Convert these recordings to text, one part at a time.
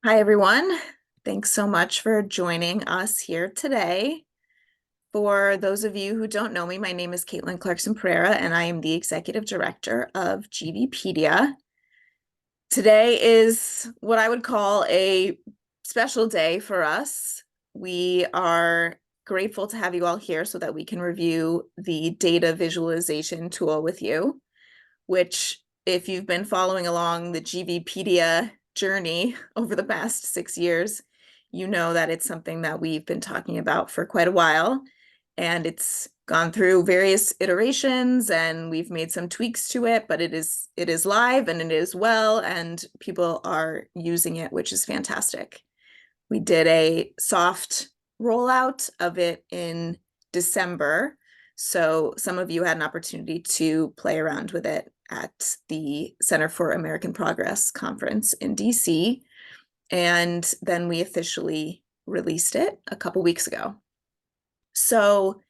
Hi, everyone. Thanks so much for joining us here today. For those of you who don't know me, my name is Caitlin Clarkson Pereira, and I am the Executive Director of GVPedia. Today is what I would call a special day for us. We are grateful to have you all here so that we can review the data visualization tool with you, which, if you've been following along the GVPedia journey over the past 6 years, you know that it's something that we've been talking about for quite a while. And it's gone through various iterations and we've made some tweaks to it, but it is live and it is well, and people are using it, which is fantastic. We did a soft rollout of it in December. So some of you had an opportunity to play around with it at the Center for American Progress conference in DC. And then we officially released it a couple weeks ago. So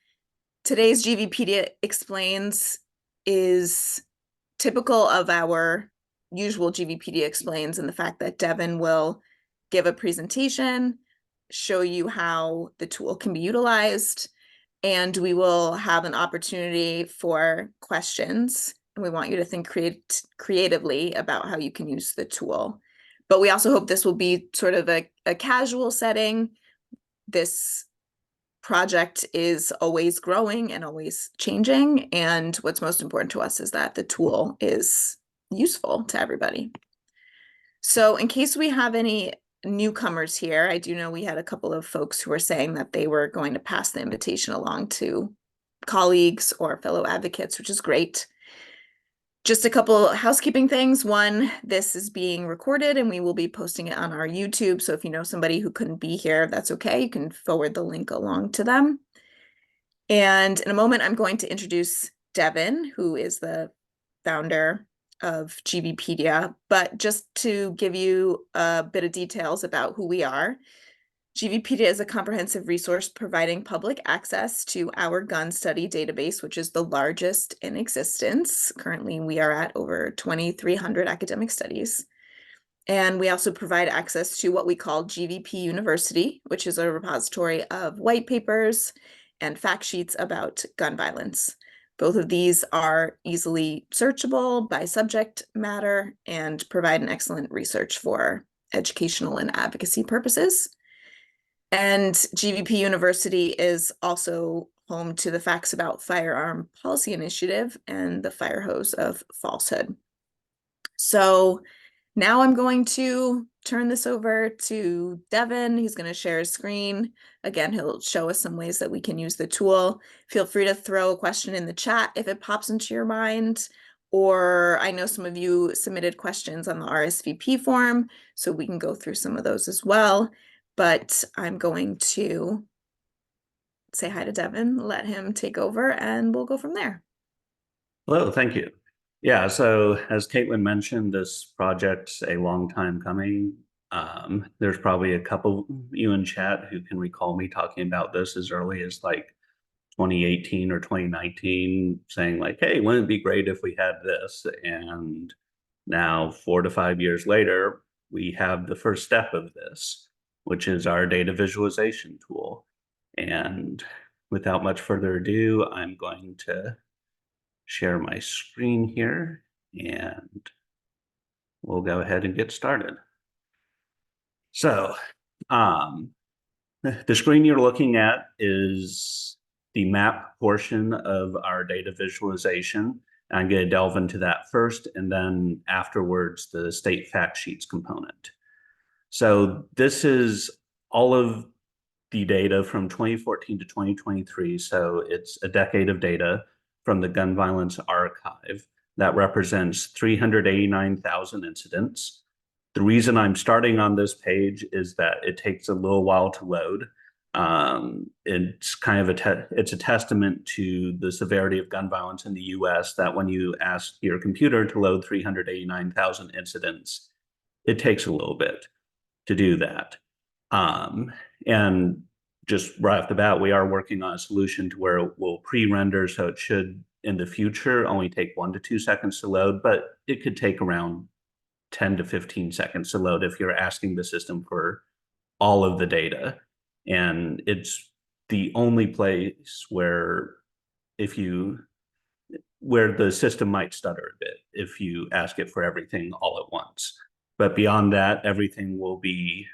today's GVPedia Explains is typical of our usual GVPedia Explains, and the fact that Devin will give a presentation, show you how the tool can be utilized, and we will have an opportunity for questions. And we want you to think creatively about how you can use the tool. But we also hope this will be sort of a casual setting. This project is always growing and always changing. And what's most important to us is that the tool is useful to everybody. So in case we have any newcomers here, I do know we had a couple of folks who were saying that they were going to pass the invitation along to colleagues or fellow advocates, which is great. Just a couple housekeeping things. One, this is being recorded and we will be posting it on our YouTube. So if you know somebody who couldn't be here, that's okay. You can forward the link along to them. And in a moment, I'm going to introduce Devin, who is the founder of GVPedia. But just to give you a bit of details about who we are, GVPedia is a comprehensive resource providing public access to our gun study database, which is the largest in existence. Currently, we are at over 2,300 academic studies. And we also provide access to what we call GVP University, which is a repository of white papers and fact sheets about gun violence. Both of these are easily searchable by subject matter and provide an excellent research for educational and advocacy purposes. And GVP University is also home to the Facts About Firearm Policy Initiative and the Fire Hose of Falsehood. So now I'm going to turn this over to Devin. He's going to share his screen. Again, he'll show us some ways that we can use the tool. Feel free to throw a question in the chat if it pops into your mind. Or I know some of you submitted questions on the RSVP form, so we can go through some of those as well. But I'm going to say hi to Devin, let him take over, and we'll go from there. Hello, thank you. Yeah, so as Caitlin mentioned, this project's a long time coming. There's probably a couple of you in chat who can recall me talking about this as early as like 2018 or 2019, saying like, hey, wouldn't it be great if we had this? And now, 4 to 5 years later, we have the first step of this, which is our data visualization tool. And without much further ado, I'm going to share my screen here and we'll go ahead and get started. So the screen you're looking at is the map portion of our data visualization. I'm going to delve into that first, and then afterwards, the state fact sheets component. So this is all of the data from 2014 to 2023. So it's a decade of data from the Gun Violence Archive that represents 389,000 incidents. The reason I'm starting on this page is that it takes a little while to load. It's kind of it's a testament to the severity of gun violence in the US that when you ask your computer to load 389,000 incidents, it takes a little bit to do that. And just right off the bat, we are working on a solution to where it will pre-render, so it should in the future only take 1 to 2 seconds to load, but it could take around 10 to 15 seconds to load if you're asking the system for all of the data. And it's the only place where if you where the system might stutter a bit if you ask it for everything all at once. But beyond that, everything will be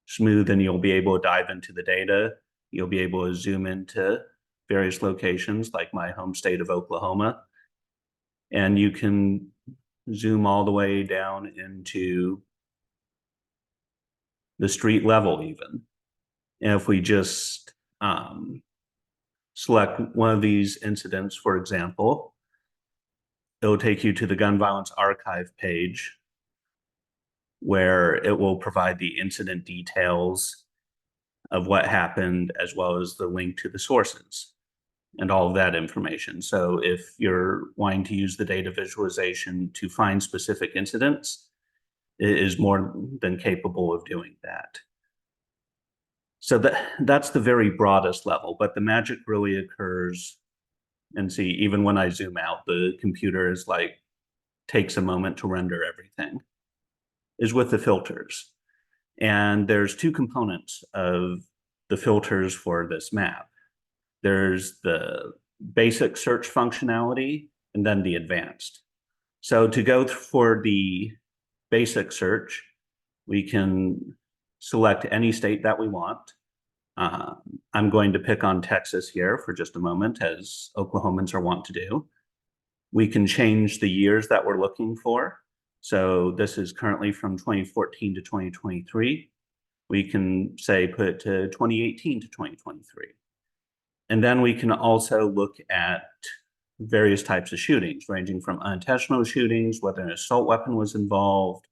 smooth and you'll be able to dive into the data. You'll be able to zoom into various locations like my home state of Oklahoma. And you can zoom all the way down into the street level even. And if we just select one of these incidents, for example, it'll take you to the gun violence archive page where it will provide the incident details of what happened, as well as the link to the sources and all of that information. So if you're wanting to use the data visualization to find specific incidents, it is more than capable of doing that. So that's the very broadest level, but the magic really occurs, and see, even when I zoom out, the computer is like, takes a moment to render everything, is with the filters. And there's two components of the filters for this map. There's the basic search functionality and then the advanced. So to go for the basic search, we can select any state that we want. I'm going to pick on Texas here for just a moment, as Oklahomans are wont to do. We can change the years that we're looking for. So this is currently from 2014 to 2023. We can say put it to 2018 to 2023. And then we can also look at various types of shootings, ranging from unintentional shootings, whether an assault weapon was involved,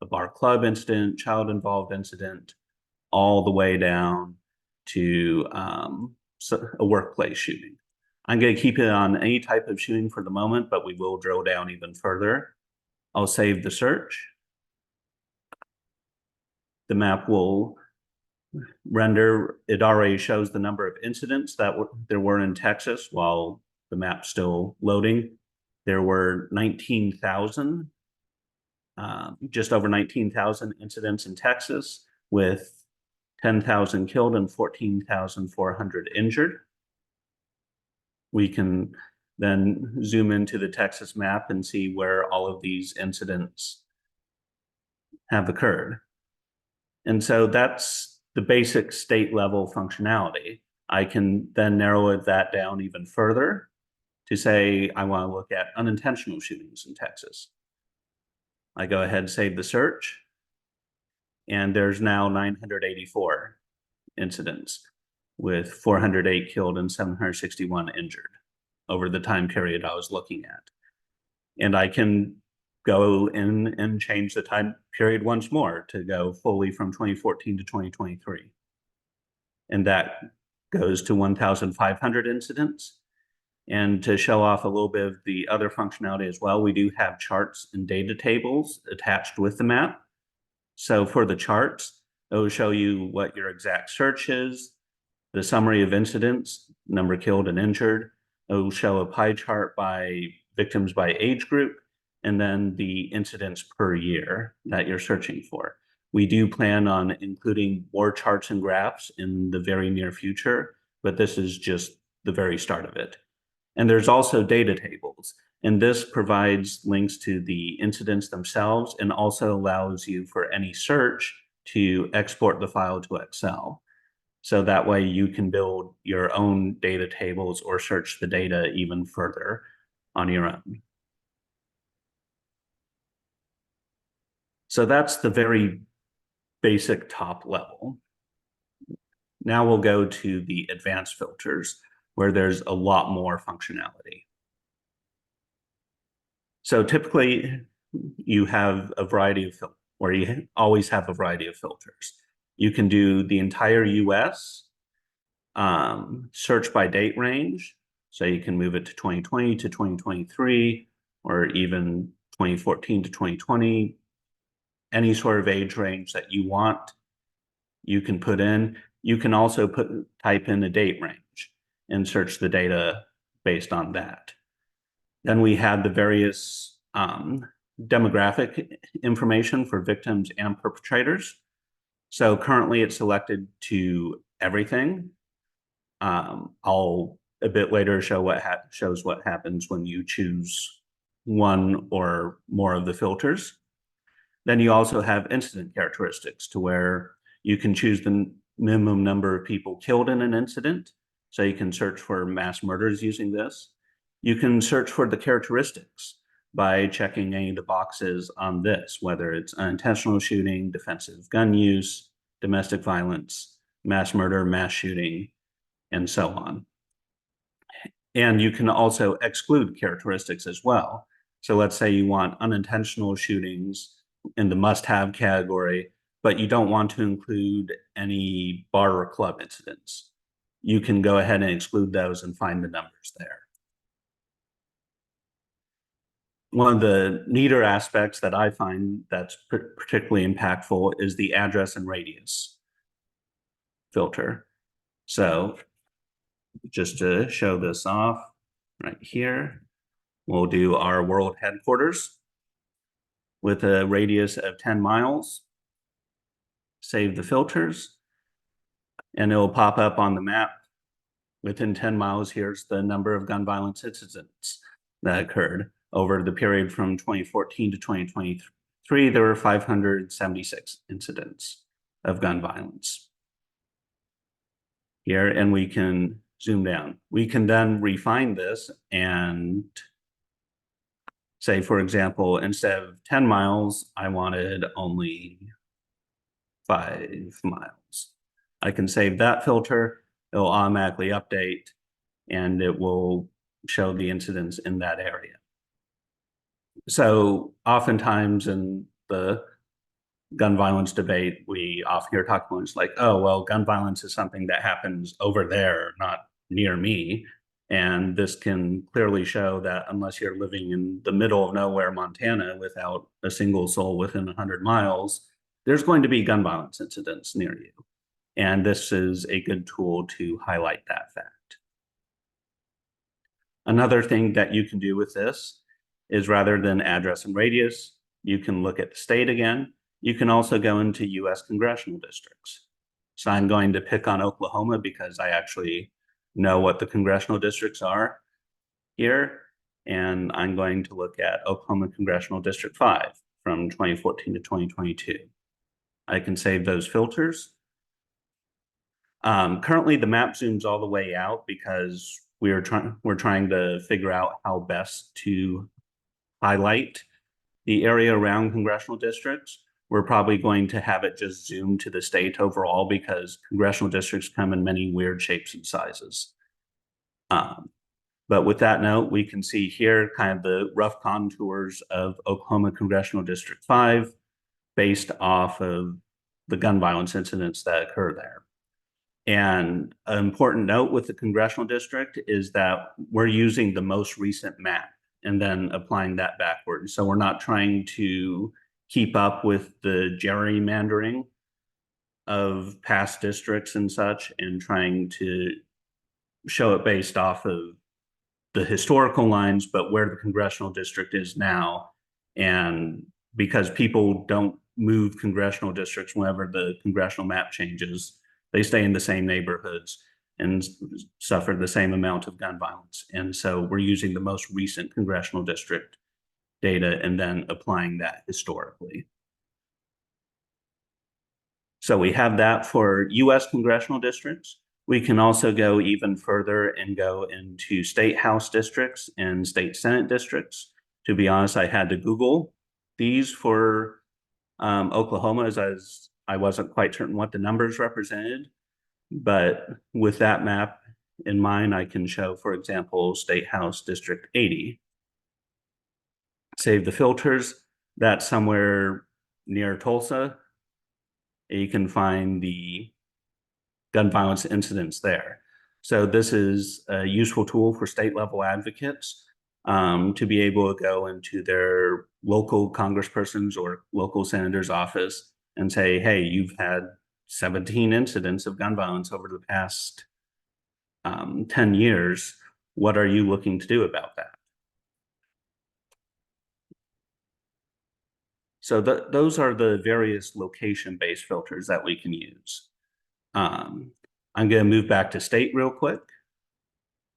a bar club incident, child involved incident, all the way down to a workplace shooting. I'm going to keep it on any type of shooting for the moment, but we will drill down even further. I'll save the search. The map will render. It already shows the number of incidents that there were in Texas while the map's still loading. There were 19,000, just over 19,000 incidents in Texas, with 10,000 killed and 14,400 injured. We can then zoom into the Texas map and see where all of these incidents have occurred. And so that's the basic state level functionality. I can then narrow that down even further to say I want to look at unintentional shootings in Texas. I go ahead and save the search, and there's now 984 incidents with 408 killed and 761 injured over the time period I was looking at. And I can go in and change the time period once more to go fully from 2014 to 2023. And that goes to 1,500 incidents. And to show off a little bit of the other functionality as well, we do have charts and data tables attached with the map. So for the charts, it will show you what your exact search is, the summary of incidents, number killed and injured. It will show a pie chart by victims by age group, and then the incidents per year that you're searching for. We do plan on including more charts and graphs in the very near future, but this is just the very start of it. And there's also data tables, and this provides links to the incidents themselves and also allows you for any search to export the file to Excel. So that way you can build your own data tables or search the data even further on your own. So that's the very basic top level. Now we'll go to the advanced filters, where there's a lot more functionality. So typically you have a variety of filters, or you always have a variety of filters. You can do the entire US, search by date range. So you can move it to 2020 to 2023, or even 2014 to 2020, any sort of age range that you want, you can put in. You can also type in a date range and search the data based on that. Then we have the various demographic information for victims and perpetrators. So currently it's selected to everything. I'll a bit later shows what happens when you choose one or more of the filters. Then you also have incident characteristics to where you can choose the minimum number of people killed in an incident. So you can search for mass murders using this. You can search for the characteristics by checking any of the boxes on this, whether it's unintentional shooting, defensive gun use, domestic violence, mass murder, mass shooting, and so on. And you can also exclude characteristics as well. So let's say you want unintentional shootings in the must-have category, but you don't want to include any bar or club incidents. You can go ahead and exclude those and find the numbers there. One of the neater aspects that I find that's particularly impactful is the address and radius filter. So just to show this off right here, we'll do our world headquarters with a radius of 10 miles. Save the filters, and it'll pop up on the map. Within 10 miles, here's the number of gun violence incidents that occurred. Over the period from 2014 to 2023, there were 576 incidents of gun violence. Here, and we can zoom down. We can then refine this and say, for example, instead of 10 miles, I wanted only 5 miles. I can save that filter. It'll automatically update and it will show the incidents in that area. So oftentimes in the gun violence debate, we often hear talking points like, oh, well, gun violence is something that happens over there, not near me. And this can clearly show that unless you're living in the middle of nowhere, Montana, without a single soul within 100 miles, there's going to be gun violence incidents near you. And this is a good tool to highlight that fact. Another thing that you can do with this is rather than address and radius, you can look at the state again. You can also go into US congressional districts. So I'm going to pick on Oklahoma because I actually know what the congressional districts are here. And I'm going to look at Oklahoma Congressional District 5 from 2014 to 2022. I can save those filters. Currently, the map zooms all the way out because we're trying to figure out how best to highlight the area around congressional districts. We're probably going to have it just zoom to the state overall because congressional districts come in many weird shapes and sizes. But with that note, we can see here kind of the rough contours of Oklahoma Congressional District 5 based off of the gun violence incidents that occur there. And an important note with the congressional district is that we're using the most recent map and then applying that backwards. So we're not trying to keep up with the gerrymandering of past districts and such and trying to show it based off of the historical lines, but where the congressional district is now. And because people don't move congressional districts whenever the congressional map changes, they stay in the same neighborhoods and suffer the same amount of gun violence. And so we're using the most recent congressional district data and then applying that historically. So we have that for US congressional districts. We can also go even further and go into state house districts and state senate districts. To be honest, I had to Google these for Oklahoma as I wasn't quite certain what the numbers represented. But with that map in mind, I can show, for example, State House District 80. Save the filters. That's somewhere near Tulsa. You can find the gun violence incidents there. So this is a useful tool for state level advocates to be able to go into their local congressperson's or local senator's office and say, hey, you've had 17 incidents of gun violence over the past 10 years. What are you looking to do about that? So those are the various location-based filters that we can use. I'm going to move back to state real quick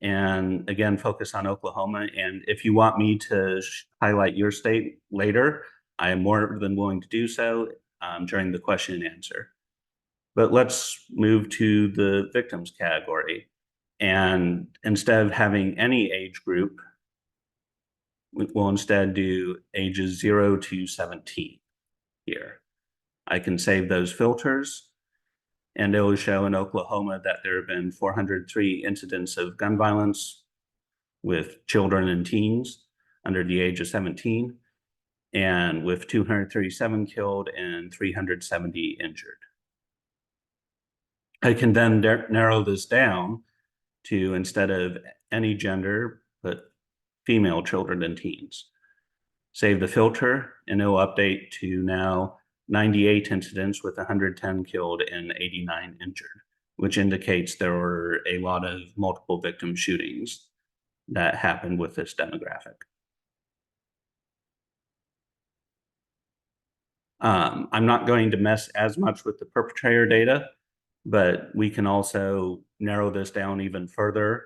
and again focus on Oklahoma. And if you want me to highlight your state later, I am more than willing to do so during the question and answer. But let's move to the victims category. And instead of having any age group, we'll instead do ages 0 to 17 here. I can save those filters, and it will show in Oklahoma that there have been 403 incidents of gun violence with children and teens under the age of 17, and with 237 killed and 370 injured. I can then narrow this down to, instead of any gender, put female children and teens. Save the filter, and it'll update to now 98 incidents with 110 killed and 89 injured, which indicates there were a lot of multiple victim shootings that happened with this demographic. I'm not going to mess as much with the perpetrator data, but we can also narrow this down even further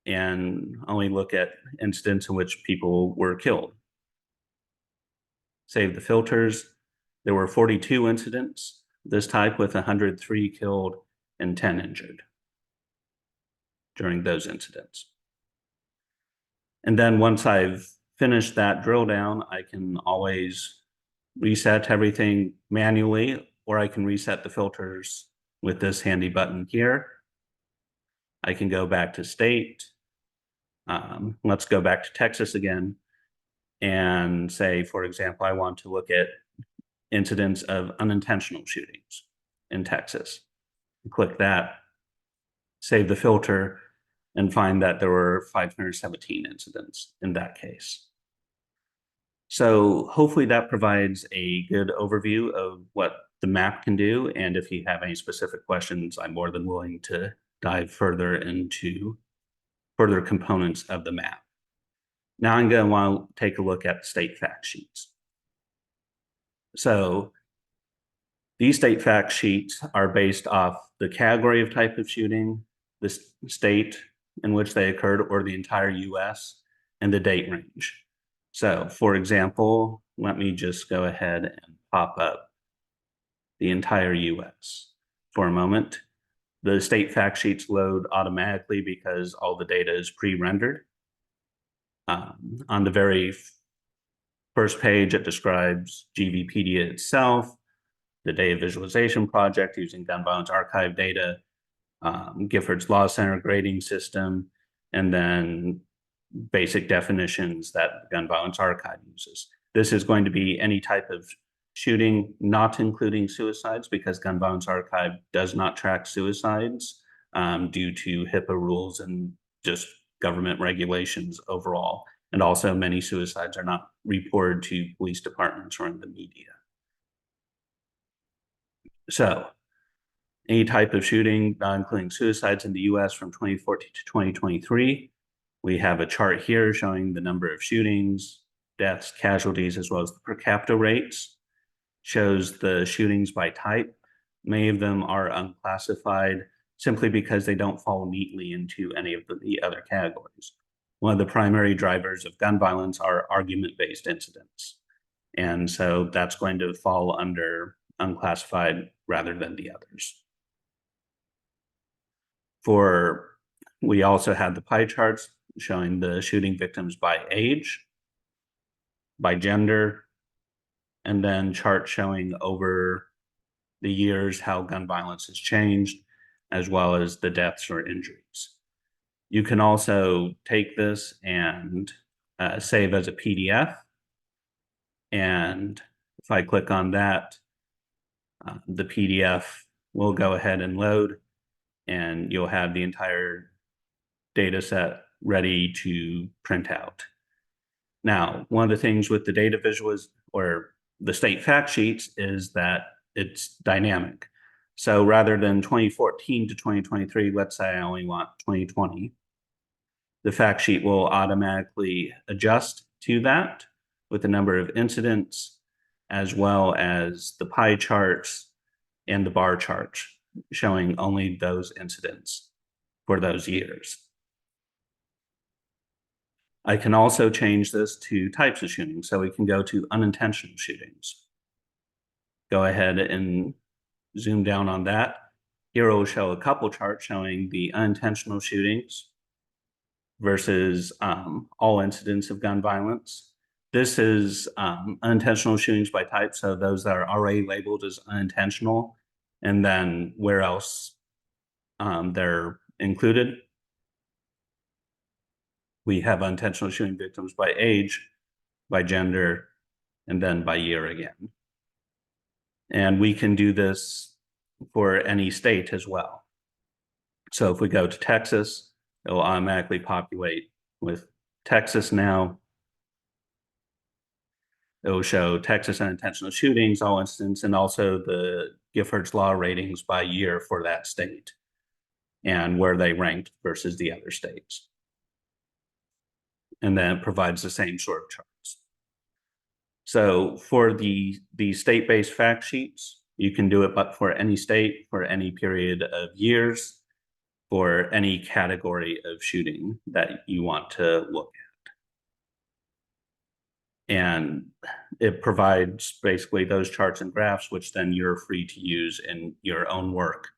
and only look at incidents in which people were killed. Save the filters. There were 42 incidents this type with 103 killed and 10 injured during those incidents. And then once I've finished that drill down, I can always reset everything manually, or I can reset the filters with this handy button here. I can go back to state. Let's go back to Texas again and say, for example, I want to look at incidents of unintentional shootings in Texas. Click that, save the filter, and find that there were 517 incidents in that case. So hopefully that provides a good overview of what the map can do. And if you have any specific questions, I'm more than willing to dive further into further components of the map. Now I'm going to want to take a look at state fact sheets. So these state fact sheets are based off the category of type of shooting, the state in which they occurred, or the entire US, and the date range. So for example, let me just go ahead and pop up the entire US for a moment. The state fact sheets load automatically because all the data is pre-rendered. On the very first page, it describes GVPedia itself, the data visualization project using gun violence archive data, Gifford's Law Center grading system, and then basic definitions that Gun Violence Archive uses. This is going to be any type of shooting, not including suicides, because Gun Violence Archive does not track suicides due to HIPAA rules and just government regulations overall. And also many suicides are not reported to police departments or in the media. So any type of shooting, not including suicides in the US from 2014 to 2023. We have a chart here showing the number of shootings, deaths, casualties, as well as the per capita rates. Shows the shootings by type. Many of them are unclassified simply because they don't fall neatly into any of the other categories. One of the primary drivers of gun violence are argument-based incidents. And so that's going to fall under unclassified rather than the others. We also have the pie charts showing the shooting victims by age, by gender, and then chart showing over the years how gun violence has changed, as well as the deaths or injuries. You can also take this and save as a PDF. And if I click on that, the PDF will go ahead and load, and you'll have the entire data set ready to print out. Now, one of the things with the data visuals or the state fact sheets is that it's dynamic. So rather than 2014 to 2023, let's say I only want 2020, the fact sheet will automatically adjust to that with the number of incidents, as well as the pie charts and the bar charts showing only those incidents for those years. I can also change this to types of shootings. So we can go to unintentional shootings. Go ahead and zoom down on that. Here it will show a couple charts showing the unintentional shootings versus all incidents of gun violence. This is unintentional shootings by type, so those that are already labeled as unintentional, and then where else they're included. We have unintentional shooting victims by age, by gender, and then by year again. And we can do this for any state as well. So if we go to Texas, it will automatically populate with Texas now. It will show Texas unintentional shootings, all incidents, and also the Giffords Law ratings by year for that state and where they ranked versus the other states. And then it provides the same sort of charts. So for the state-based fact sheets, you can do it but for any state, for any period of years, for any category of shooting that you want to look at. And it provides basically those charts and graphs, which then you're free to use in your own work.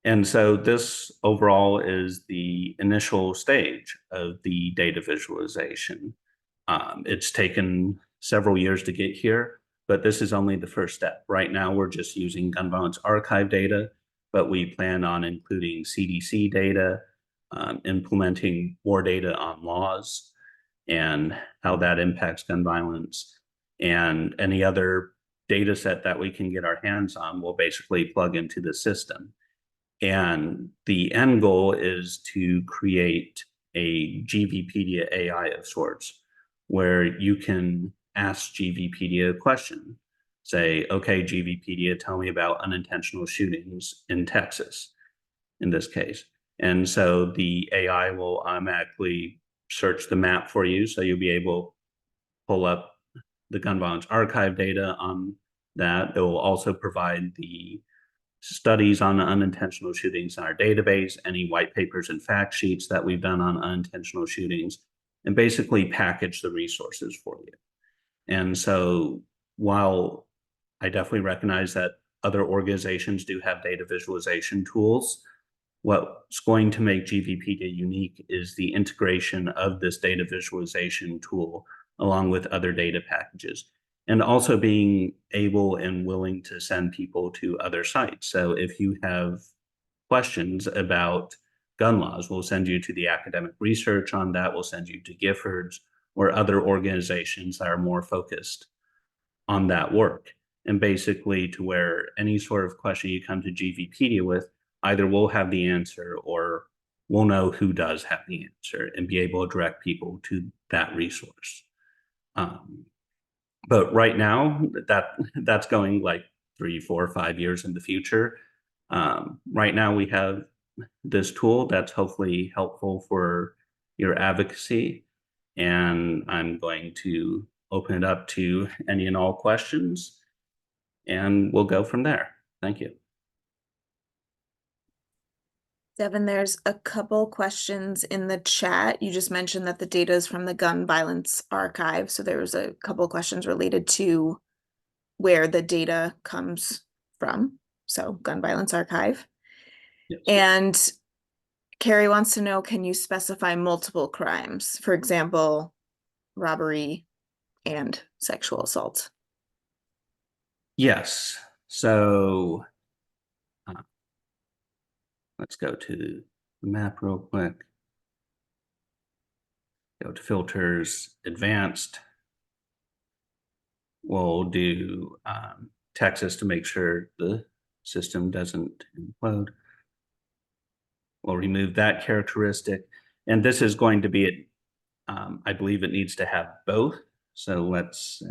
And so this overall is the initial stage of the data visualization. It's taken several years to get here, but this is only the first step. Right now, we're just using gun violence archive data, but we plan on including CDC data, implementing more data on laws and how that impacts gun violence, and any other data set that we can get our hands on will basically plug into the system. And the end goal is to create a GVPedia AI of sorts, where you can ask GVPedia a question. Say, okay, GVPedia, tell me about unintentional shootings in Texas, in this case. And so the AI will automatically search the map for you. So you'll be able to pull up the gun violence archive data on that. It will also provide the studies on unintentional shootings in our database, any white papers and fact sheets that we've done on unintentional shootings, and basically package the resources for you. And so while I definitely recognize that other organizations do have data visualization tools, what's going to make GVPedia unique is the integration of this data visualization tool along with other data packages, and also being able and willing to send people to other sites. So if you have questions about gun laws, we'll send you to the academic research on that. We'll send you to Giffords or other organizations that are more focused on that work. And basically to where any sort of question you come to GVPedia with, either we'll have the answer or we'll know who does have the answer and be able to direct people to that resource. But right now, that's going like 3, 4, 5 years in the future. Right now, we have this tool that's hopefully helpful for your advocacy, and I'm going to open it up to any and all questions, and we'll go from there. Thank you. Devin, there's a couple questions in the chat. You just mentioned that the data is from the Gun Violence Archive. So there was a couple questions related to where the data comes from. So Gun Violence Archive. Yes. And Carrie wants to know, can you specify multiple crimes? For example, robbery and sexual assault. Yes. So let's go to the map real quick. Go to filters, advanced. We'll do Texas to make sure the system doesn't implode. We'll remove that characteristic. And this is going to be, I believe it needs to have both. So let's say,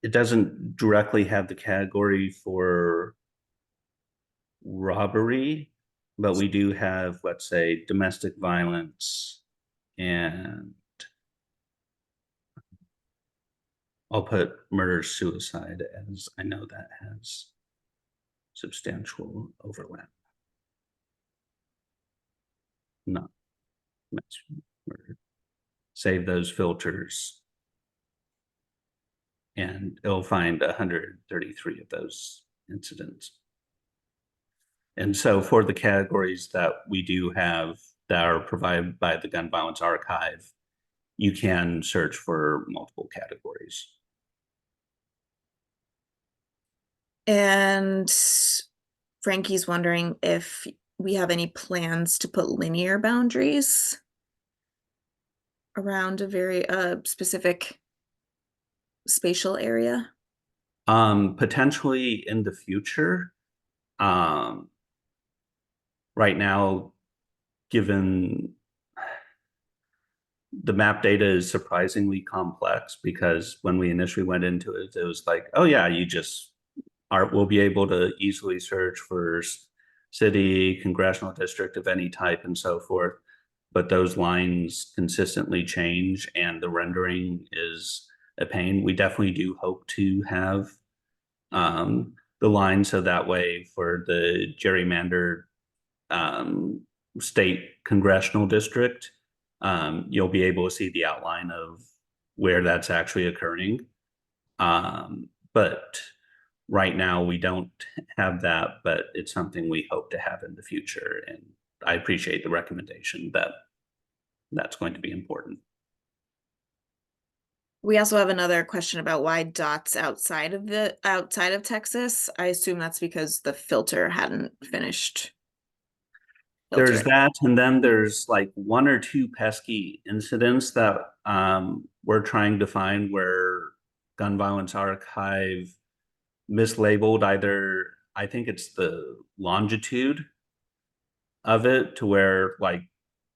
it doesn't directly have the category for robbery, but we do have, let's say, domestic violence, and I'll put murder suicide as I know that has substantial overlap. Not mass murder. Save those filters, and it'll find 133 of those incidents. And so for the categories that we do have that are provided by the Gun Violence Archive, you can search for multiple categories. And Frankie's wondering if we have any plans to put linear boundaries around a very specific spatial area. Potentially in the future. Um, right now, given the map data is surprisingly complex, because when we initially went into it, it was like, oh yeah, you just we'll be able to easily search for city, congressional district of any type and so forth. But those lines consistently change and the rendering is a pain. We definitely do hope to have the line so that way for the gerrymandered um, state congressional district, you'll be able to see the outline of where that's actually occurring. But right now we don't have that, but it's something we hope to have in the future. And I appreciate the recommendation that that's going to be important. We also have another question about why dots outside of Texas. I assume that's because the filter hadn't finished There's filtering. that, and then there's like one or two pesky incidents that we're trying to find where Gun Violence Archive mislabeled either, I think it's the longitude of it, to where like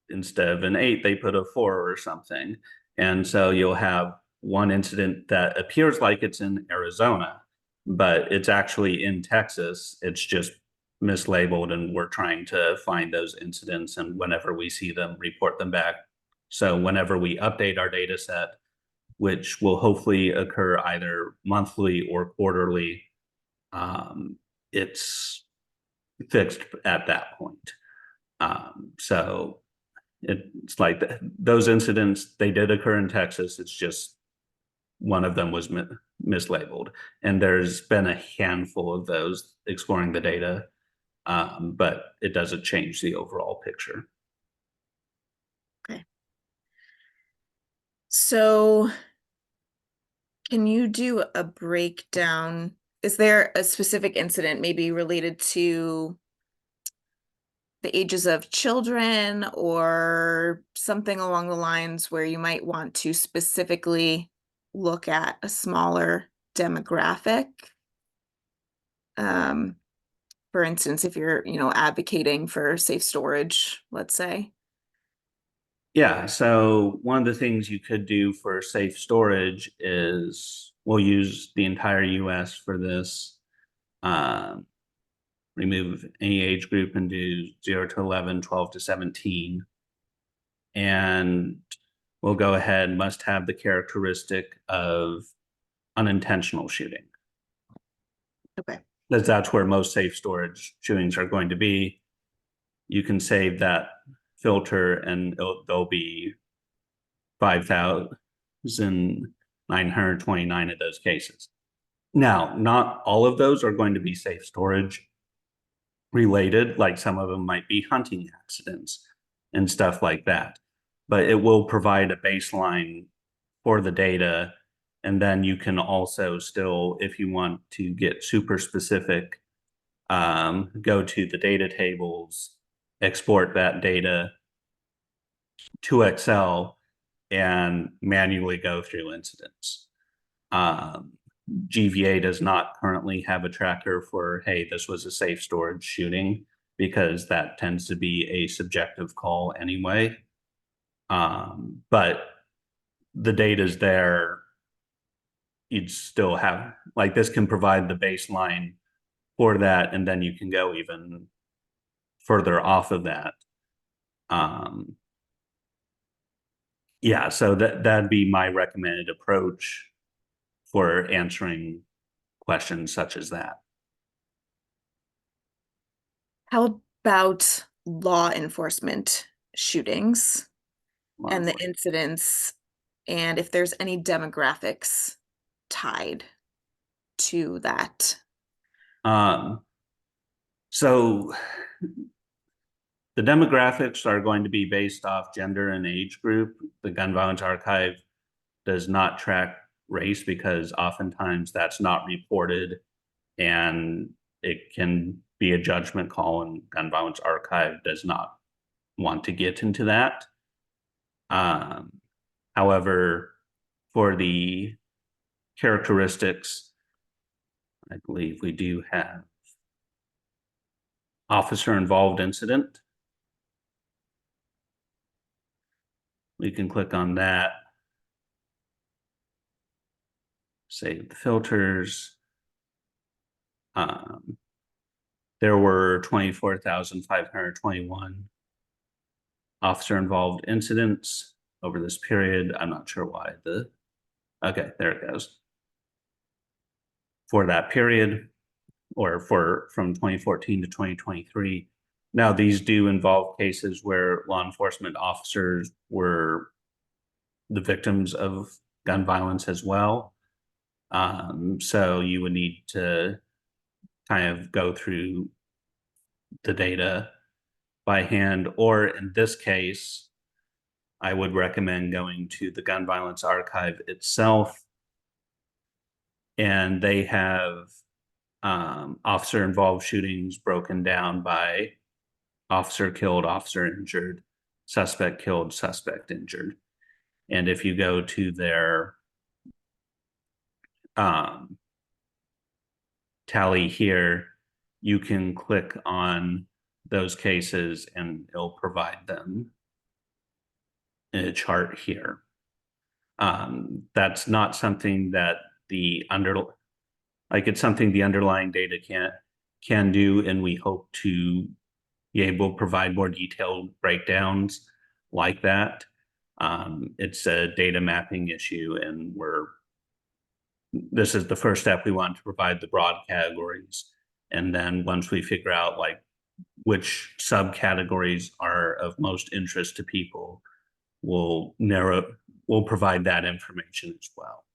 instead of an 8 they put a 4 or something. And so you'll have one incident that appears like it's in Arizona, but it's actually in Texas. It's just mislabeled, and we're trying to find those incidents, and whenever we see them, report them back. So whenever we update our data set, which will hopefully occur either monthly or quarterly, it's fixed at that point. So it's like those incidents, they did occur in Texas. It's just one of them was mislabeled. And there's been a handful of those exploring the data, but it doesn't change the overall picture. Okay. So can you do a breakdown? Is there a specific incident maybe related to the ages of children or something along the lines where you might want to specifically look at a smaller demographic? Um, for instance, if you're, advocating for safe storage, let's say. Yeah, so one of the things you could do for safe storage is we'll use the entire US for this. Um, Remove any age group and do 0 to 11, 12 to 17. And we'll go ahead, must have the characteristic of unintentional shooting. Okay. Because that's where most safe storage shootings are going to be. You can save that filter and there'll be 5,929 of those cases. Now, not all of those are going to be safe storage related, like some of them might be hunting accidents and stuff like that. But it will provide a baseline for the data. And then you can also still, if you want to get super specific, go to the data tables, export that data to Excel, and manually go through incidents. Um, GVA does not currently have a tracker for, hey, this was a safe storage shooting, because that tends to be a subjective call anyway. But the data's there you'd still have like this can provide the baseline for that, and then you can go even further off of that. Um, yeah, so that'd be my recommended approach for answering questions such as that. How about law enforcement shootings Law and the enforcement. incidents, and if there's any demographics tied to that? Um, so the demographics are going to be based off gender and age group. The Gun Violence Archive does not track race because oftentimes that's not reported, and it can be a judgment call, and Gun Violence Archive does not want to get into that. Um, However, for the characteristics, I believe we do have officer involved incident. We can click on that, save the filters. Um, there were 24,521 officer involved incidents over this period. I'm not sure why okay, there it goes. For that period, or for from 2014 to 2023. Now, these do involve cases where law enforcement officers were the victims of gun violence as well. So you would need to kind of go through the data by hand, or in this case, I would recommend going to the Gun Violence Archive itself, and they have officer involved shootings broken down by officer killed, officer injured, suspect killed, suspect injured. And if you go to their um, tally here, you can click on those cases and it'll provide them in a chart here. That's not something that the it's something the underlying data can do, and we hope to be able to provide more detailed breakdowns like that. It's a data mapping issue, and this is the first step. We want to provide the broad categories, and then once we figure out like which subcategories are of most interest to people, we'll provide that information as well.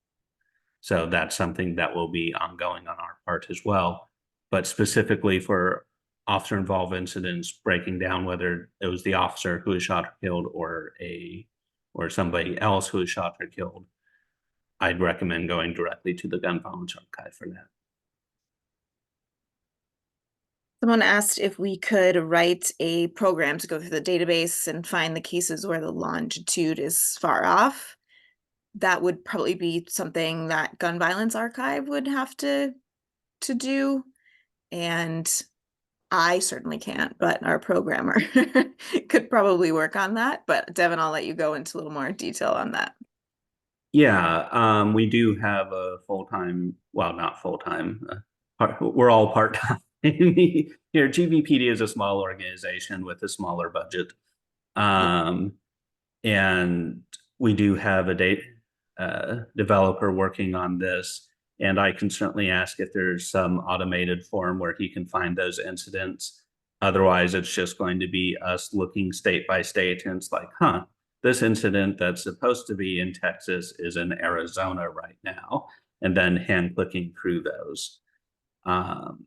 So that's something that will be ongoing on our part as well. But specifically for officer involved incidents, breaking down whether it was the officer who was shot or killed, or somebody else who was shot or killed, I'd recommend going directly to the Gun Violence Archive for that. Someone asked if we could write a program to go through the database and find the cases where the longitude is far off. That would probably be something that Gun Violence Archive would have to do. And I certainly can't, but our programmer could probably work on that. But Devin, I'll let you go into a little more detail on that. Yeah, we do have a full-time, well, not full-time, we're all part-time. Here, GVPedia is a small organization with a smaller budget. Yeah. Um, and we do have a developer working on this, and I can certainly ask if there's some automated form where he can find those incidents. Otherwise, it's just going to be us looking state by state, and it's like, huh, this incident that's supposed to be in Texas is in Arizona right now, and then hand clicking through those. Um,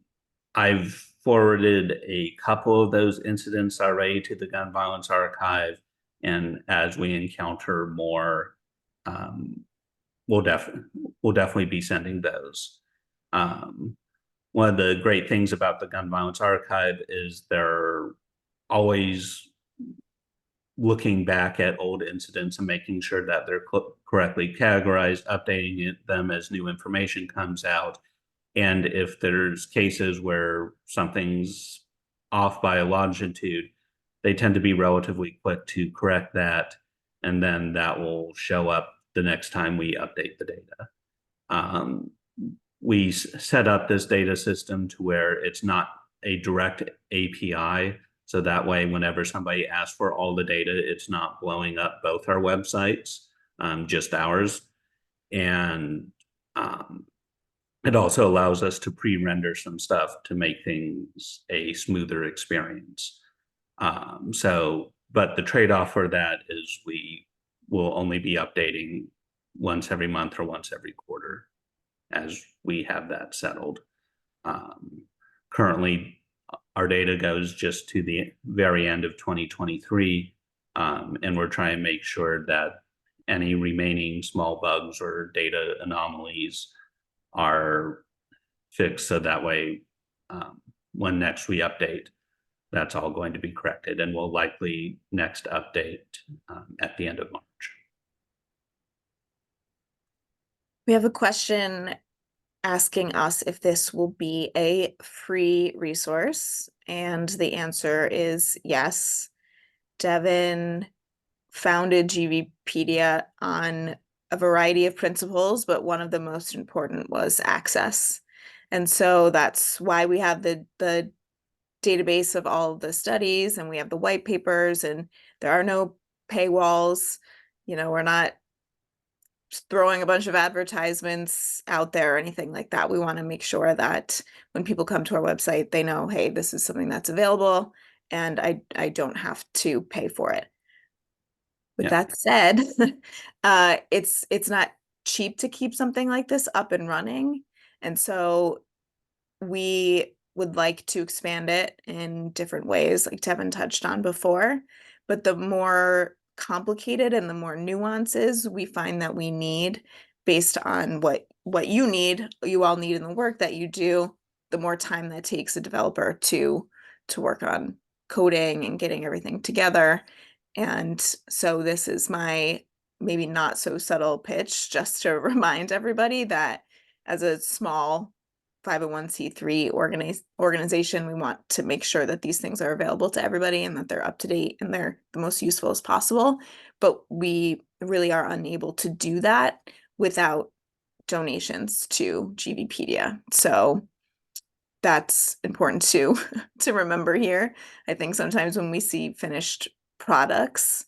I've forwarded a couple of those incidents already to the Gun Violence Archive, and as we encounter more, um, we'll definitely be sending those. Um, One of the great things about the Gun Violence Archive is they're always looking back at old incidents and making sure that they're correctly categorized, updating them as new information comes out. And if there's cases where something's off by a longitude, they tend to be relatively quick to correct that. And then that will show up the next time we update the data. Um, we set up this data system to where it's not a direct API. So that way, whenever somebody asks for all the data, it's not blowing up both our websites, just ours. And um, it also allows us to pre-render some stuff to make things a smoother experience. But the trade-off for that is we will only be updating once every month or once every quarter as we have that settled. Um, Currently, our data goes just to the very end of 2023, and we're trying to make sure that any remaining small bugs or data anomalies are fixed so that way when next we update, that's all going to be corrected and will likely next update at the end of March. We have a question asking us if this will be a free resource, and the answer is yes. Devin founded GVPedia on a variety of principles, but one of the most important was access. And so that's why we have the database of all of the studies, and we have the white papers, and there are no paywalls. We're not throwing a bunch of advertisements out there or anything like that. We want to make sure that when people come to our website, they know, hey, this is something that's available and I don't have to pay for it. With Yeah. that said, it's not cheap to keep something like this up and running. And so we would like to expand it in different ways, like Tevin touched on before. But the more complicated and the more nuances we find that we need based on what you all need in the work that you do, the more time that takes a developer to work on coding and getting everything together. And so this is my maybe not so subtle pitch just to remind everybody that as a small 501(c)(3) organization, we want to make sure that these things are available to everybody and that they're up to date and they're the most useful as possible. But we really are unable to do that without donations to GVPedia. So that's important to remember here. I think sometimes when we see finished products,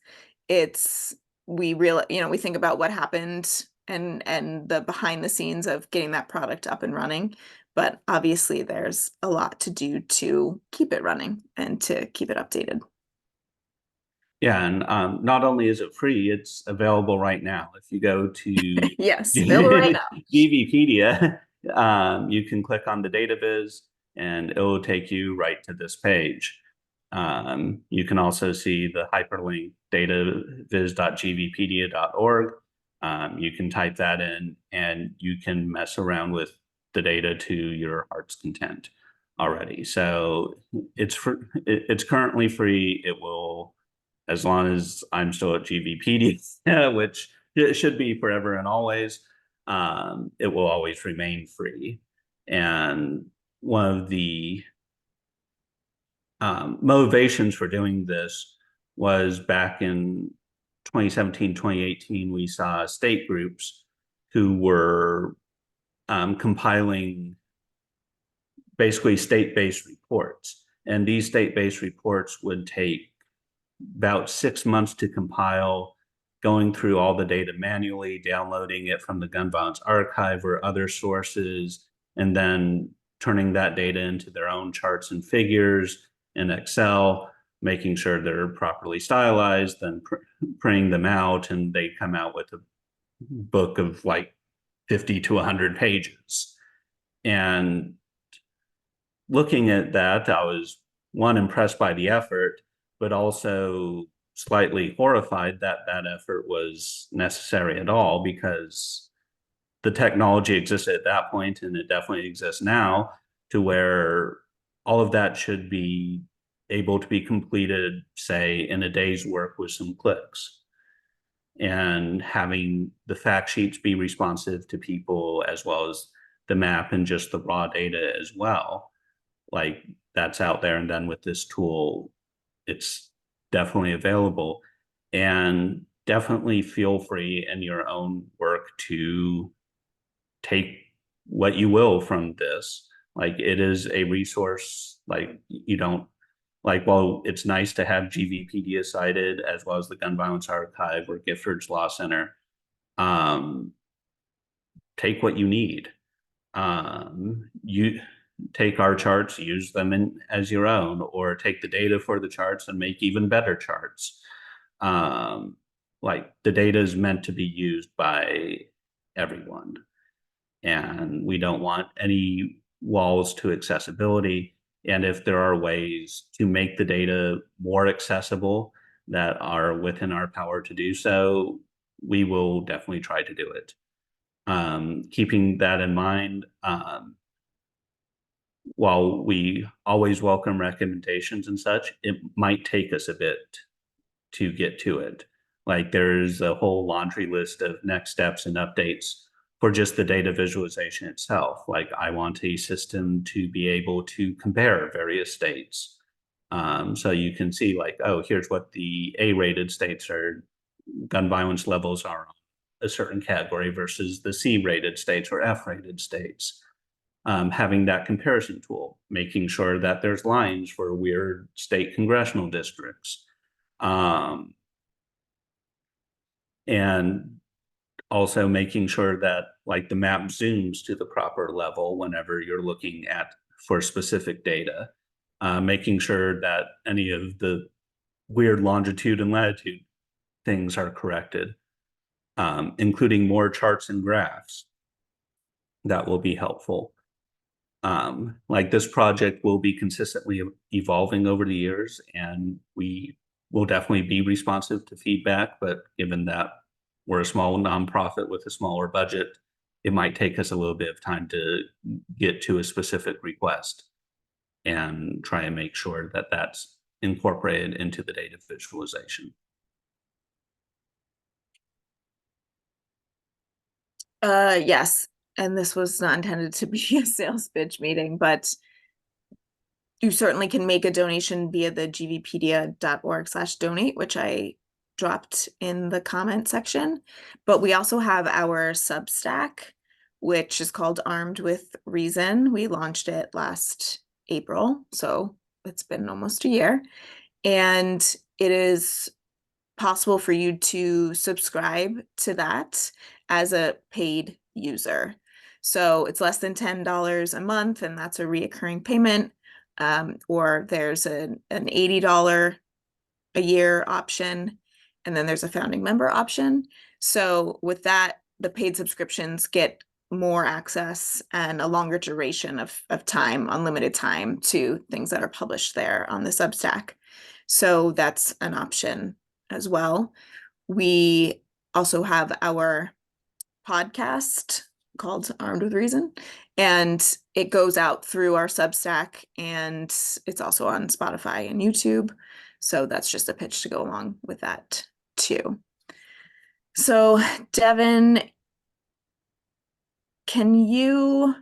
it's we think about what happened and the behind the scenes of getting that product up and running. But obviously there's a lot to do to keep it running and to keep it updated. Yeah, and not only is it free, it's available right now. If you go to Yes, available right now. GVPedia, you can click on the data viz and it will take you right to this page. You can also see the hyperlink dataviz.gvpedia.org. You can type that in and you can mess around with the data to your heart's content already. So it's currently free. It will, as long as I'm still at GVPedia, which it should be forever and always, it will always remain free. And one of the motivations for doing this was back in 2017, 2018, we saw state groups who were compiling basically state-based reports. And these state-based reports would take about 6 months to compile, going through all the data manually, downloading it from the gun violence archive or other sources, and then turning that data into their own charts and figures in Excel, making sure they're properly stylized, then printing them out, and they come out with a book of like 50 to 100 pages. And looking at that, I was one, impressed by the effort, but also slightly horrified that that effort was necessary at all, because the technology existed at that point and it definitely exists now, to where all of that should be able to be completed, say, in a day's work with some clicks. And having the fact sheets be responsive to people as well as the map and just the raw data as well, like that's out there. And then with this tool, it's definitely available. And definitely feel free in your own work to take what you will from this. Like it is a resource, like you don't like, well, it's nice to have GVPedia cited as well as the Gun Violence Archive or Giffords Law Center. Um, take what you need. You take our charts, use them as your own, or take the data for the charts and make even better charts. Um, like the data is meant to be used by everyone, and we don't want any walls to accessibility. And if there are ways to make the data more accessible that are within our power to do so, we will definitely try to do it. Keeping that in mind, while we always welcome recommendations and such, it might take us a bit to get to it. Like there's a whole laundry list of next steps and updates for just the data visualization itself. Like I want a system to be able to compare various states. So you can see like, oh, here's what the A-rated states are, gun violence levels are on a certain category versus the C-rated states or F-rated states. Having that comparison tool, making sure that there's lines for weird state congressional districts. Um, and also making sure that like the map zooms to the proper level whenever you're looking at for specific data, making sure that any of the weird longitude and latitude things are corrected, including more charts and graphs that will be helpful. Like this project will be consistently evolving over the years, and we will definitely be responsive to feedback. But given that we're a small nonprofit with a smaller budget, it might take us a little bit of time to get to a specific request and try and make sure that that's incorporated into the data visualization. Yes, and this was not intended to be a sales pitch meeting, but you certainly can make a donation via the gvpedia.org/donate, which I dropped in the comment section. But we also have our Substack, which is called Armed with Reason. We launched it last April, so it's been almost a year. And it is possible for you to subscribe to that as a paid user. So it's less than $10 a month, and that's a reoccurring payment. Or there's an $80 a year option, and then there's a founding member option. So with that, the paid subscriptions get more access and a longer duration of time, unlimited time to things that are published there on the Substack. So that's an option as well. We also have our podcast called Armed with Reason, and it goes out through our Substack, and it's also on Spotify and YouTube. So that's just a pitch to go along with that too. So Devin, can you,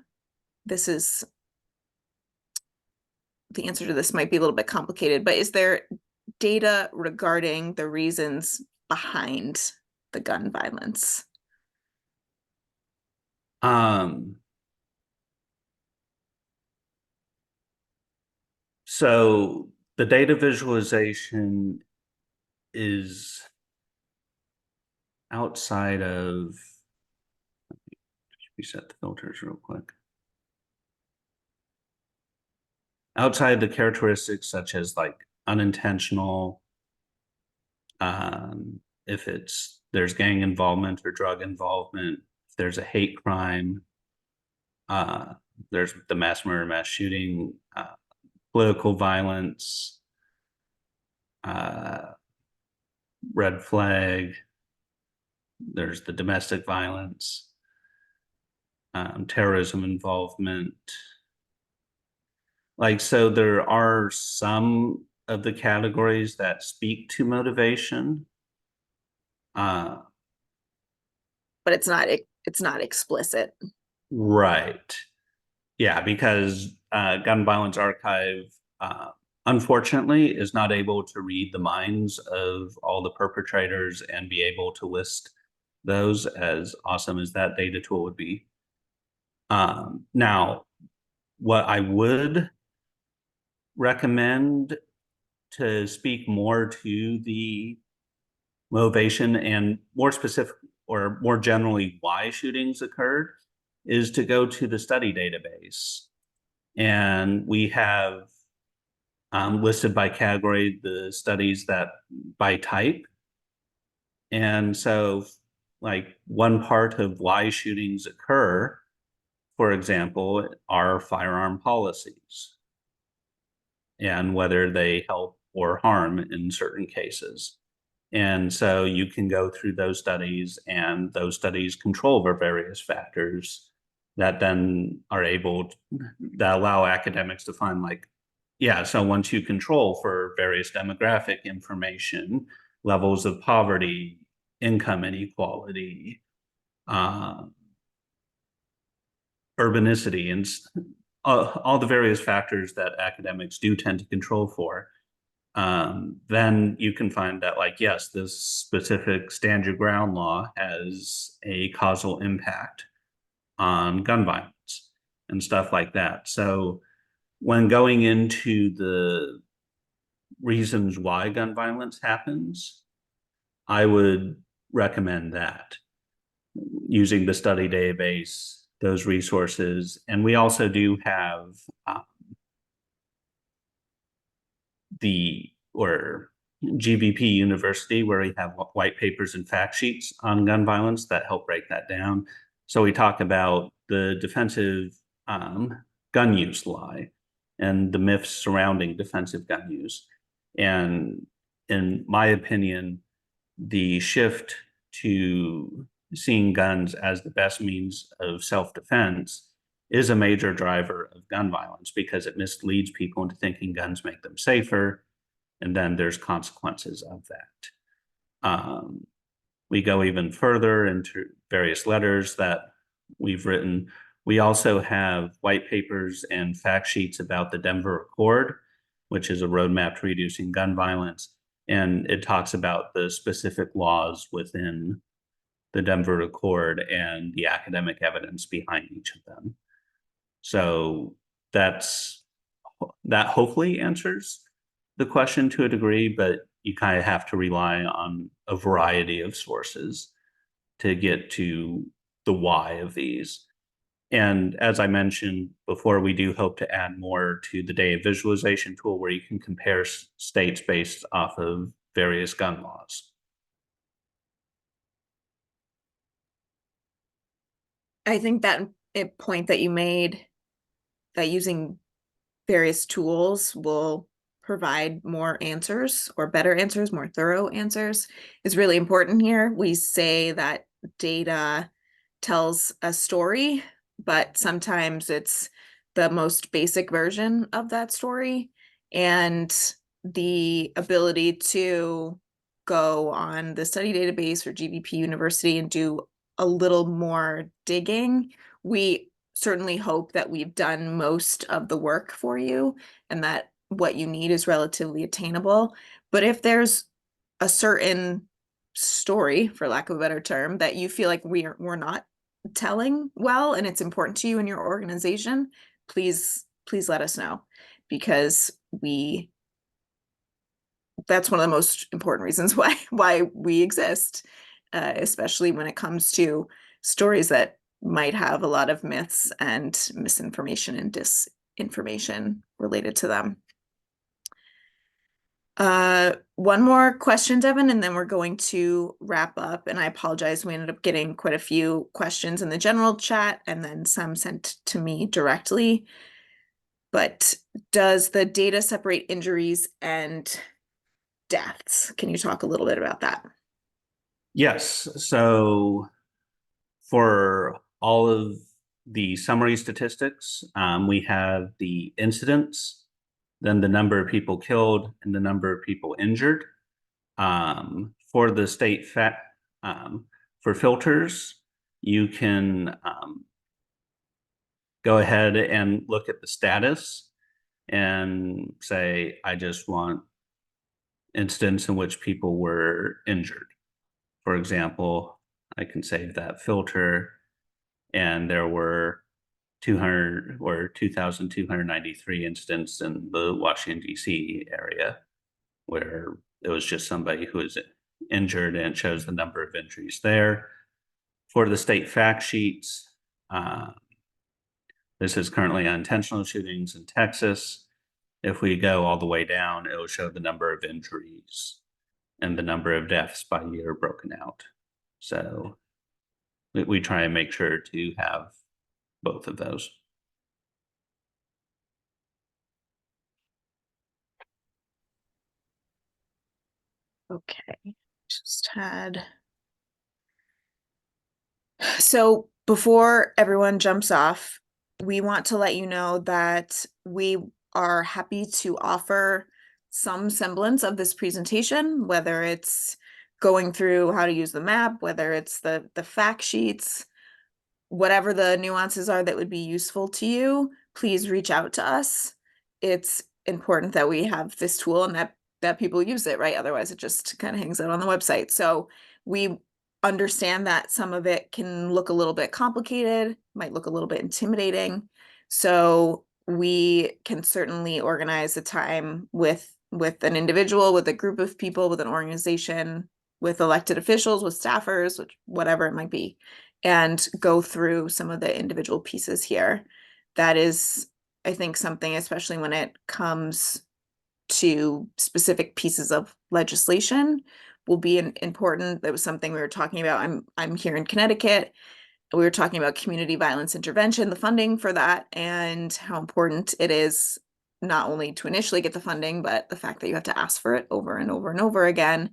this is, the answer to this might be a little bit complicated, but is there data regarding the reasons behind the gun violence? Um, so the data visualization is outside of, reset the filters real quick. Outside the characteristics such as like unintentional, if there's gang involvement or drug involvement, if there's a hate crime, uh, there's the mass murder, mass shooting, political violence, uh, red flag, there's the domestic violence, terrorism involvement. Like, so there are some of the categories that speak to motivation. Uh, But it's not explicit. right. Yeah, because Gun Violence Archive, unfortunately, is not able to read the minds of all the perpetrators and be able to list those, as awesome as that data tool would be. Now, what I would recommend to speak more to the motivation and more specific or more generally why shootings occurred is to go to the study database. And we have listed by category the studies that by type. And so, like, one part of why shootings occur, for example, are firearm policies and whether they help or harm in certain cases. And so you can go through those studies, and those studies control for various factors that then are able to, that allow academics to find, like, yeah, so once you control for various demographic information, levels of poverty, income inequality, uh, urbanicity, and all the various factors that academics do tend to control for, then you can find that, like, yes, this specific stand your ground law has a causal impact on gun violence and stuff like that. So when going into the reasons why gun violence happens, I would recommend that using the study database, those resources. And we also do have uh, the or GVP University, where we have white papers and fact sheets on gun violence that help break that down. So we talk about the defensive gun use lie and the myths surrounding defensive gun use. And in my opinion, the shift to seeing guns as the best means of self-defense is a major driver of gun violence because it misleads people into thinking guns make them safer, and then there's consequences of that. We go even further into various letters that we've written. We also have white papers and fact sheets about the Denver Accord, which is a roadmap to reducing gun violence. And it talks about the specific laws within the Denver Accord and the academic evidence behind each of them. So that's that hopefully answers the question to a degree, but you kind of have to rely on a variety of sources to get to the why of these. And as I mentioned before, we do hope to add more to the data visualization tool where you can compare states based off of various gun laws. I think that point that you made, that using various tools will provide more answers or better answers, more thorough answers, is really important here. We say that data tells a story, but sometimes it's the most basic version of that story. And the ability to go on the study database or GVP University and do a little more digging, we certainly hope that we've done most of the work for you and that what you need is relatively attainable. But if there's a certain story, for lack of a better term, that you feel like we're not telling well and it's important to you and your organization, please let us know, because we that's one of the most important reasons why we exist, especially when it comes to stories that might have a lot of myths and misinformation and disinformation related to them. One more question, Devin, and then we're going to wrap up. And I apologize, we ended up getting quite a few questions in the general chat and then some sent to me directly. But does the data separate injuries and deaths? Can you talk a little bit about that? Yes. So for all of the summary statistics, we have the incidents, then the number of people killed, and the number of people injured. For the state um, for filters, you can go ahead and look at the status and say, I just want incidents in which people were injured. For example, I can save that filter, and there were 200 or 2,293 incidents in the Washington, D.C. area, where it was just somebody who was injured, and it shows the number of injuries there. For the state fact sheets, uh, this is currently unintentional shootings in Texas. If we go all the way down, it will show the number of injuries and the number of deaths by year broken out. So we try and make sure to have both of those. Okay, just had. So before everyone jumps off, we want to let you know that we are happy to offer some semblance of this presentation, whether it's going through how to use the map, whether it's the fact sheets, whatever the nuances are that would be useful to you, please reach out to us. It's important that we have this tool and that people use it, right? Otherwise, it just kind of hangs out on the website. So we understand that some of it can look a little bit complicated, might look a little bit intimidating. So we can certainly organize a time with an individual, with a group of people, with an organization, with elected officials, with staffers, which whatever it might be, and go through some of the individual pieces here. That is, I think, something, especially when it comes to specific pieces of legislation, will be important. That was something we were talking about. I'm here in Connecticut. We were talking about community violence intervention, the funding for that, and how important it is not only to initially get the funding, but the fact that you have to ask for it over and over and over again.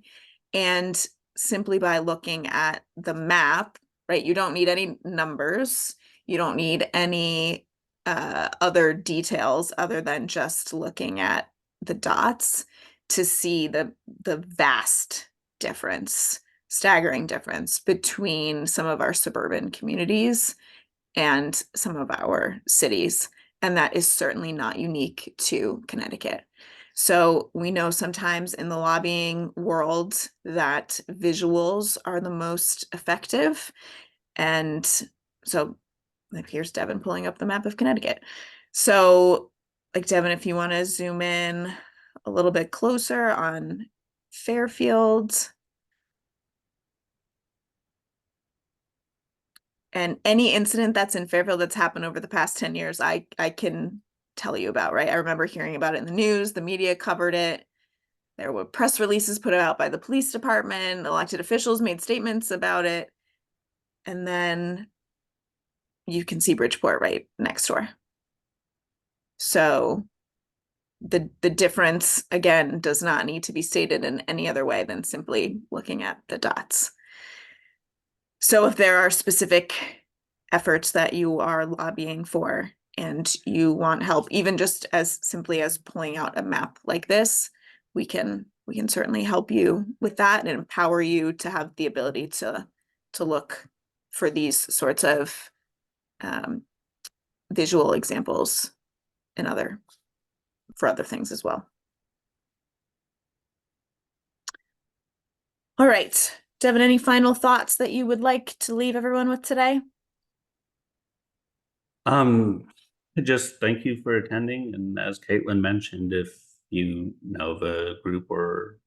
And simply by looking at the map, right, you don't need any numbers, you don't need any other details other than just looking at the dots to see the vast difference, staggering difference between some of our suburban communities and some of our cities. And that is certainly not unique to Connecticut. So we know sometimes in the lobbying world that visuals are the most effective. And so like here's Devin pulling up the map of Connecticut. So like Devin, if you want to zoom in a little bit closer on Fairfield, and any incident that's in Fairfield that's happened over the past 10 years, I can tell you about, right? I remember hearing about it in the news, the media covered it. There were press releases put out by the police department, elected officials made statements about it. And then you can see Bridgeport right next door. So the difference, again, does not need to be stated in any other way than simply looking at the dots. So if there are specific efforts that you are lobbying for and you want help, even just as simply as pulling out a map like this, we can certainly help you with that and empower you to have the ability to look for these sorts of visual examples and for other things as well. All right, Devin, any final thoughts that you would like to leave everyone with today? Just thank you for attending. And as Caitlin mentioned, if you know of a group or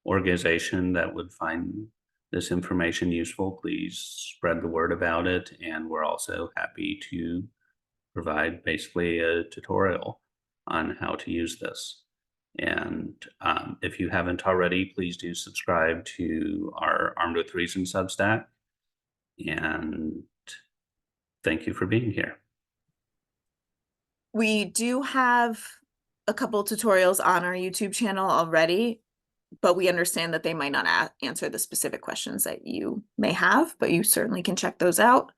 organization that would find this information useful, please spread the word about it. And we're also happy to provide basically a tutorial on how to use this. And if you haven't already, please do subscribe to our Armed with Reason Substack. And thank you for being here. We do have a couple tutorials on our YouTube channel already, but we understand that they might not answer the specific questions that you may have, but you certainly can check those out.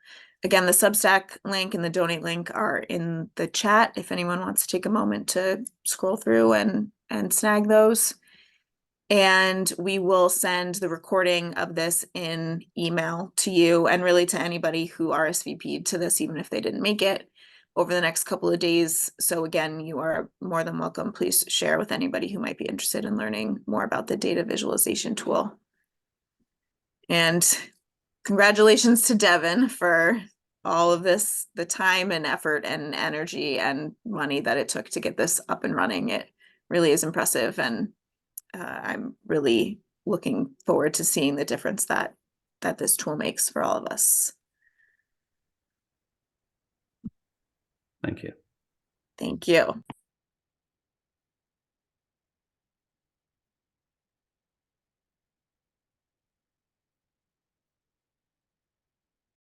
Again, the Substack link and the donate link are in the chat if anyone wants to take a moment to scroll through and snag those. And we will send the recording of this in email to you and really to anybody who RSVP'd to this, even if they didn't make it, over the next couple of days. So again, you are more than welcome. Please share with anybody who might be interested in learning more about the data visualization tool. And congratulations to Devin for all of this, the time and effort and energy and money that it took to get this up and running. It really is impressive, and I'm really looking forward to seeing the difference that this tool makes for all of us. Thank you. Thank you.